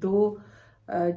2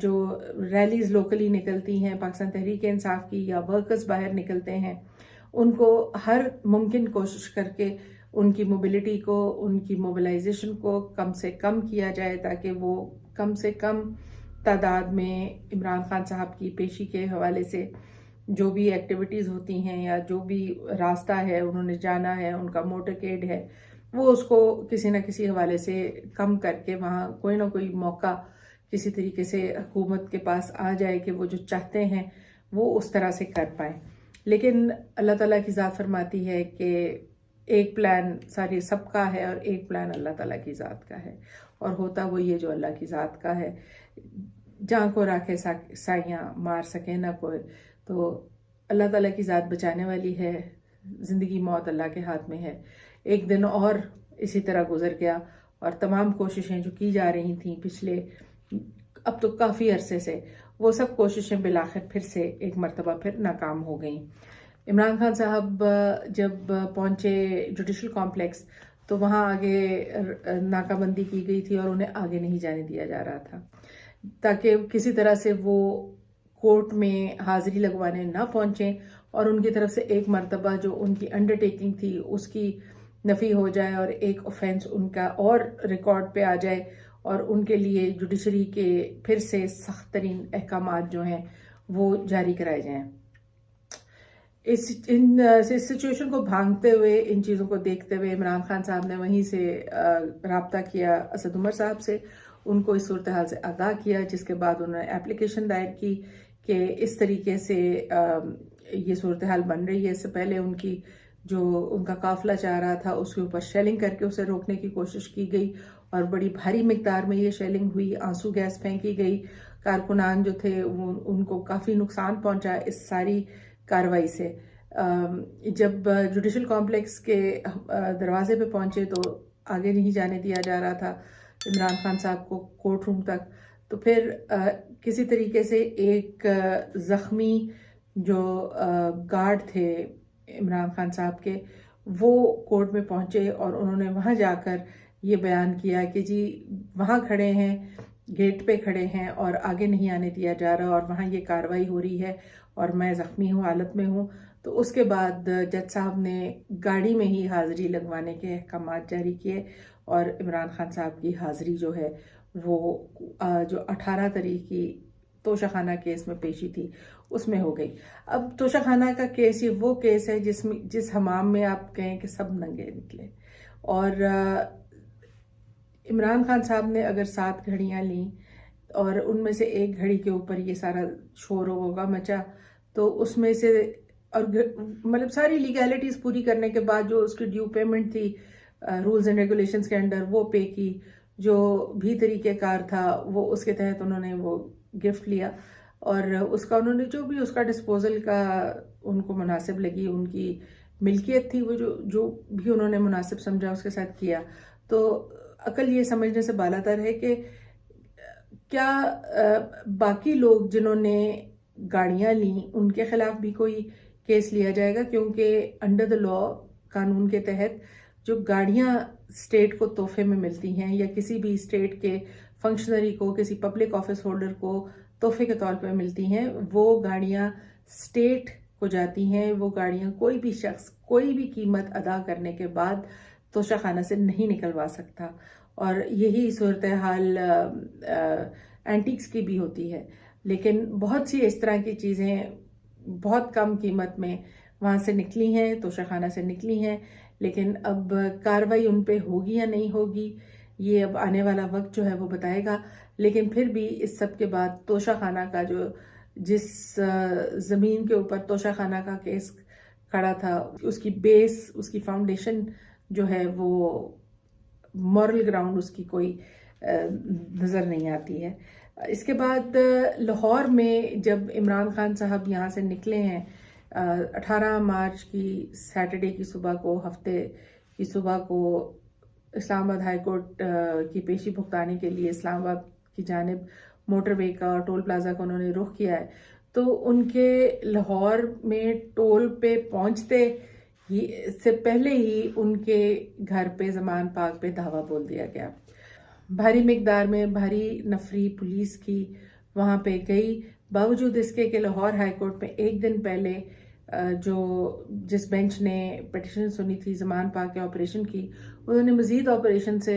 جو release locally نکلتی ہیں پاکستان تحریک انصاف کی یا ورکرز باہر نکلتے ہیں، ان کو ہر ممکن کوشش کر کے ان کی موبلٹی کو، ان کی موبلائزیشن کو کم سے کم کیا جائے، تاکہ وہ کم سے کم تعداد میں عمران خان صاحب کی پیشی کے حوالے سے جو بھی ایکٹیویٹیز ہوتی ہیں یا جو بھی راستہ ہے انہوں نے جانا ہے، ان کا موٹرکیڈ ہے، وہ اس کو کسی نہ کسی حوالے سے کم کر کے وہاں کوئی نہ کوئی موقع کسی طریقے سے حکومت کے پاس آ جائے کہ وہ جو چاہتے ہیں وہ اس طرح سے کر پائیں۔ لیکن اللہ تعالیٰ کی ذات فرماتی ہے کہ ایک پلان ساری سب کا ہے اور ایک پلان اللہ تعالیٰ کی ذات کا ہے، اور ہوتا وہ یہ جو اللہ کی ذات کا ہے۔ جہاں کو راکھے سائیاں مار سکے نہ کوئی، تو اللہ تعالیٰ کی ذات بچانے والی ہے، زندگی موت اللہ کے ہاتھ میں ہے۔ ایک دن اور اسی طرح گزر گیا اور تمام کوششیں جو کی جا رہی تھیں پچھلے اب تو کافی عرصے سے، وہ سب کوششیں بالآخر پھر سے ایک مرتبہ پھر ناکام ہو گئیں۔ عمران خان صاحب جب پہنچے جوڈیشل کمپلیکس تو وہاں آگے ناکہ بندی کی گئی تھی اور انہیں آگے نہیں جانے دیا جا رہا تھا، تاکہ کسی طرح سے وہ کورٹ میں حاضری لگوانے نہ پہنچیں اور ان کی طرف سے ایک مرتبہ جو ان کی انڈرٹیکنگ تھی اس کی نفی ہو جائے اور ایک آفینس ان کا اور ریکارڈ پہ آ جائے اور ان کے لیے جوڈیشری کے پھر سے سخت ترین احکامات جو ہیں وہ جاری کرائے جائیں۔ اس سچویشن کو بھانگتے ہوئے، ان چیزوں کو دیکھتے ہوئے عمران خان صاحب نے وہیں سے رابطہ کیا اسد عمر صاحب سے، ان کو اس صورتحال سے آگاہ کیا، جس کے بعد انہوں نے اپلیکیشن دائر کی کہ اس طریقے سے یہ صورتحال بن رہی ہے۔ اس سے پہلے ان کی جو ان کا قافلہ چاہ رہا تھا اس کے اوپر شیلنگ کر کے اسے روکنے کی کوشش کی گئی اور بڑی بھاری مقدار میں یہ شیلنگ ہوئی، آنسو گیس پھینکی گئی، کارکنان جو تھے ان کو کافی نقصان پہنچا اس ساری کارروائی سے۔ جب جوڈیشل کمپلیکس کے دروازے پہ پہنچے تو آگے نہیں جانے دیا جا رہا تھا عمران خان صاحب کو کورٹ روم تک، تو پھر کسی طریقے سے ایک زخمی جو گارڈ تھے عمران خان صاحب کے، وہ کورٹ میں پہنچے اور انہوں نے وہاں جا کر یہ بیان کیا کہ جی وہاں کھڑے ہیں، گیٹ پہ کھڑے ہیں اور آگے نہیں آنے دیا جا رہا اور وہاں یہ کارروائی ہو رہی ہے اور میں زخمی ہوں، حالت میں ہوں۔ تو اس کے بعد جج صاحب نے گاڑی میں ہی حاضری لگوانے کے احکامات جاری کیے اور عمران خان صاحب کی حاضری جو ہے وہ جو 18 تاریخ کی توشہ خانہ کیس میں پیشی تھی اس میں ہو گئی۔ اب توشہ خانہ کا کیس یہ وہ کیس ہے جس حمام میں آپ کہیں کہ سب ننگے نکلے، اور عمران خان صاحب نے اگر 7 گھڑیاں لیں اور ان میں سے ایک گھڑی کے اوپر یہ سارا شور ہوگا مچا، تو اس میں سے اور مطلب ساری لیگیلٹیز پوری کرنے کے بعد جو اس کی ڈیو پیمنٹ تھی رولز اینڈ ریگولیشنز کے انڈر وہ پے کی، جو بھی طریقہ کار تھا وہ اس کے تحت انہوں نے وہ گفٹ لیا اور اس کا انہوں نے جو بھی اس کا ڈسپوزل کا ان کو مناسب لگی، ان کی ملکیت تھی وہ جو بھی انہوں نے مناسب سمجھا اس کے ساتھ کیا۔ تو عقل یہ سمجھنے سے بالاتر ہے کہ کیا باقی لوگ جنہوں نے گاڑیاں لیں ان کے خلاف بھی کوئی کیس لیا جائے گا، کیونکہ انڈر دا لا قانون کے تحت جو گاڑیاں اسٹیٹ کو تحفے میں ملتی ہیں یا کسی بھی اسٹیٹ کے فنکشنری کو، کسی پبلک آفس ہولڈر کو تحفے کے طور پہ ملتی ہیں، وہ گاڑیاں اسٹیٹ کو جاتی ہیں، وہ گاڑیاں کوئی بھی شخص کوئی بھی قیمت ادا کرنے کے بعد توشہ خانہ سے نہیں نکلوا سکتا، اور یہی صورتحال اینٹیکس کی بھی ہوتی ہے۔ لیکن بہت سی اس طرح کی چیزیں بہت کم قیمت میں وہاں سے نکلی ہیں، توشہ خانہ سے نکلی ہیں، لیکن اب کارروائی ان پہ ہوگی یا نہیں ہوگی یہ اب آنے والا وقت جو ہے وہ بتائے گا۔ لیکن پھر بھی اس سب کے بعد توشہ خانہ کا جس زمین کے اوپر توشہ خانہ کا کیس کھڑا تھا، اس کی بیس، اس کی فاؤنڈیشن جو ہے وہ مورل گراؤنڈ اس کی کوئی نظر نہیں آتی ہے۔ اس کے بعد لاہور میں جب عمران خان صاحب یہاں سے نکلے ہیں 18 مارچ کی سیٹرڈے کی صبح کو، ہفتے کی صبح کو اسلام آباد ہائی کورٹ کی پیشی بھگتانے کے لیے اسلام آباد کی جانب موٹر وے کا اور ٹول پلازا کا انہوں نے رخ کیا ہے، تو ان کے لاہور میں ٹول پہ پہنچتے سے پہلے ہی ان کے گھر پہ زمان پاک پہ دھاوا بول دیا گیا۔ بھاری مقدار میں بھاری نفری پولیس کی وہاں پہ گئی، باوجود اس کے کہ لاہور ہائی کورٹ میں ایک دن پہلے جس بینچ نے پٹیشن سنی تھی زمان پاک کے آپریشن کی، انہوں نے مزید آپریشن سے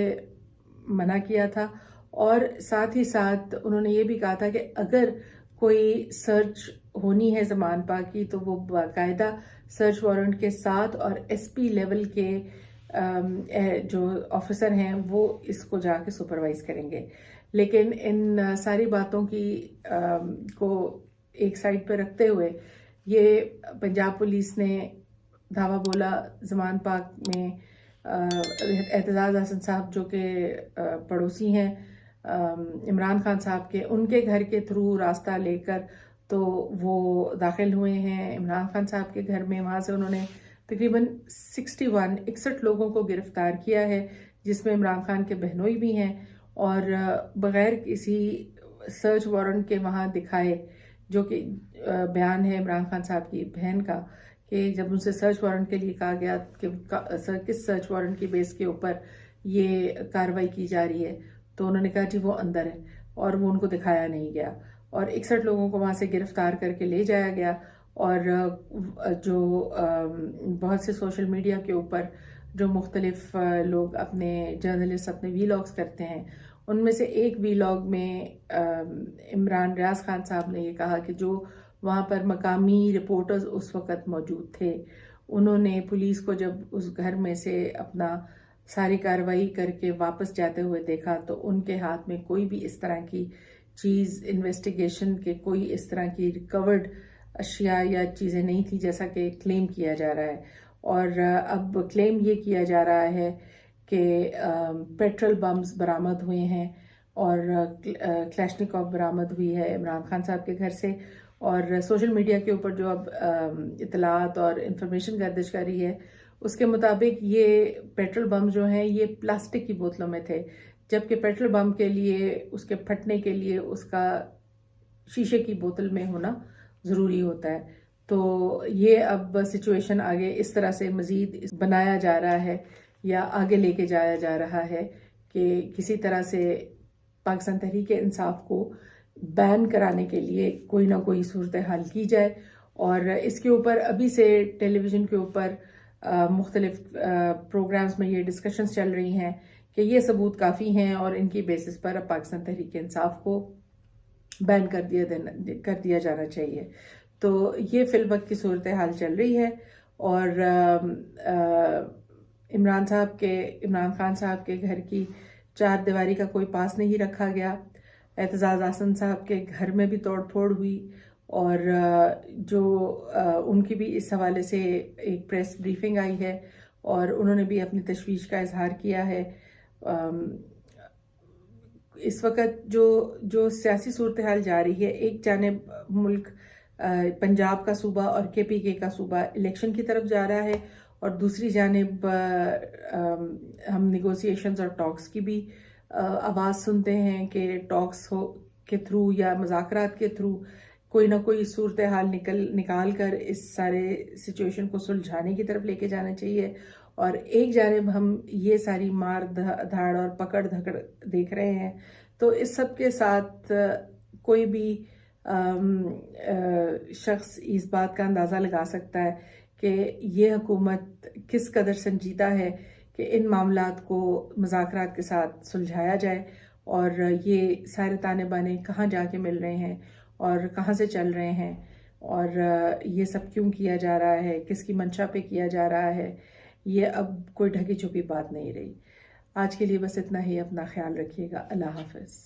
منع کیا تھا، اور ساتھ ہی ساتھ انہوں نے یہ بھی کہا تھا کہ اگر کوئی سرچ ہونی ہے زمان پاک کی تو وہ باقاعدہ سرچ وارنٹ کے ساتھ، اور ایس پی لیول کے جو آفیسر ہیں وہ اس کو جا کے سپروائز کریں گے۔ لیکن ان ساری باتوں کی کو ایک سائڈ پہ رکھتے ہوئے یہ پنجاب پولیس نے دعویٰ بولا زمان پاک میں اعتزاز احسن صاحب جو کہ پڑوسی ہیں عمران خان صاحب کے، ان کے گھر کے تھرو راستہ لے کر تو وہ داخل ہوئے ہیں عمران خان صاحب کے گھر میں۔ وہاں سے انہوں نے تقریباً 61 لوگوں کو گرفتار کیا ہے، جس میں عمران خان کے بہنوئی بھی ہیں، اور بغیر کسی سرچ وارنٹ کے وہاں دکھائے، جو کہ بیان ہے عمران خان صاحب کی بہن کا کہ جب ان سے سرچ وارنٹ کے لیے کہا گیا کہ کس سرچ وارنٹ کی بیس کے اوپر یہ کاروائی کی جا رہی ہے، تو انہوں نے کہا جی وہ اندر ہے، اور وہ ان کو دکھایا نہیں گیا، اور 61 لوگوں کو وہاں سے گرفتار کر کے لے جایا گیا۔ اور جو بہت سے سوشل میڈیا کے اوپر جو مختلف لوگ اپنے جرنلسٹ اپنے وی لاگز کرتے ہیں، ان میں سے ایک وی لاگ میں عمران ریاض خان صاحب نے یہ کہا کہ جو وہاں پر مقامی رپورٹرز اس وقت موجود تھے، انہوں نے پولیس کو جب اس گھر میں سے اپنا ساری کارروائی کر کے واپس جاتے ہوئے دیکھا تو ان کے ہاتھ میں کوئی بھی اس طرح کی چیز انویسٹیگیشن کے کوئی اس طرح کی ریکورڈ اشیاء یا چیزیں نہیں تھی جیسا کہ کلیم کیا جا رہا ہے۔ اور اب کلیم یہ کیا جا رہا ہے کہ پیٹرول بمز برآمد ہوئے ہیں اور کلیشنکوف برآمد ہوئی ہے عمران خان صاحب کے گھر سے، اور سوشل میڈیا کے اوپر جو اب اطلاعات اور انفارمیشن گردش کر رہی ہے اس کے مطابق یہ پیٹرول بم جو ہیں یہ پلاسٹک کی بوتلوں میں تھے، جبکہ پیٹرول بم کے لیے اس کے پھٹنے کے لیے اس کا شیشے کی بوتل میں ہونا ضروری ہوتا ہے۔ تو یہ اب سچویشن آگے اس طرح سے مزید بنایا جا رہا ہے یا آگے لے کے جایا جا رہا ہے کہ کسی طرح سے پاکستان تحریک انصاف کو بین کرانے کے لیے کوئی نہ کوئی صورتحال کی جائے، اور اس کے اوپر ابھی سے ٹیلی ویژن کے اوپر مختلف پروگرامز میں یہ ڈسکشنز چل رہی ہیں کہ یہ ثبوت کافی ہیں اور ان کی بیسس پر اب پاکستان تحریک انصاف کو بین کر دیا جانا چاہیے۔ تو یہ فی الوقت کی صورتحال چل رہی ہے، اور عمران خان صاحب کے گھر کی چار دیواری کا کوئی پاس نہیں رکھا گیا، اعتزاز احسن صاحب کے گھر میں بھی توڑ پھوڑ ہوئی، اور جو ان کی بھی اس حوالے سے ایک پریس بریفنگ آئی ہے اور انہوں نے بھی اپنی تشویش کا اظہار کیا ہے۔ اس وقت جو سیاسی صورتحال جاری ہے، ایک جانب ملک پنجاب کا صوبہ اور KPK کا صوبہ الیکشن کی طرف جا رہا ہے، اور دوسری جانب ہم نیگوسیشنز اور ٹاکس کی بھی آواز سنتے ہیں کہ ٹاکس کے تھرو یا مذاکرات کے تھرو کوئی نہ کوئی صورتحال نکال کر اس سارے سچویشن کو سلجھانے کی طرف لے کے جانا چاہیے۔ اور ایک جانب ہم یہ ساری مار دھاڑ اور پکڑ دھکڑ دیکھ رہے ہیں، تو اس سب کے ساتھ کوئی بھی شخص اس بات کا اندازہ لگا سکتا ہے کہ یہ حکومت کس قدر سنجیدہ ہے کہ ان معاملات کو مذاکرات کے ساتھ سلجھایا جائے، اور یہ سارے تانے بانے کہاں جا کے مل رہے ہیں اور کہاں سے چل رہے ہیں، اور یہ سب کیوں کیا جا رہا ہے، کس کی منشا پہ کیا جا رہا ہے، یہ اب کوئی ڈھکی چھپی بات نہیں رہی۔ آج کے لیے بس اتنا ہی، اپنا خیال رکھیے گا، اللہ حافظ۔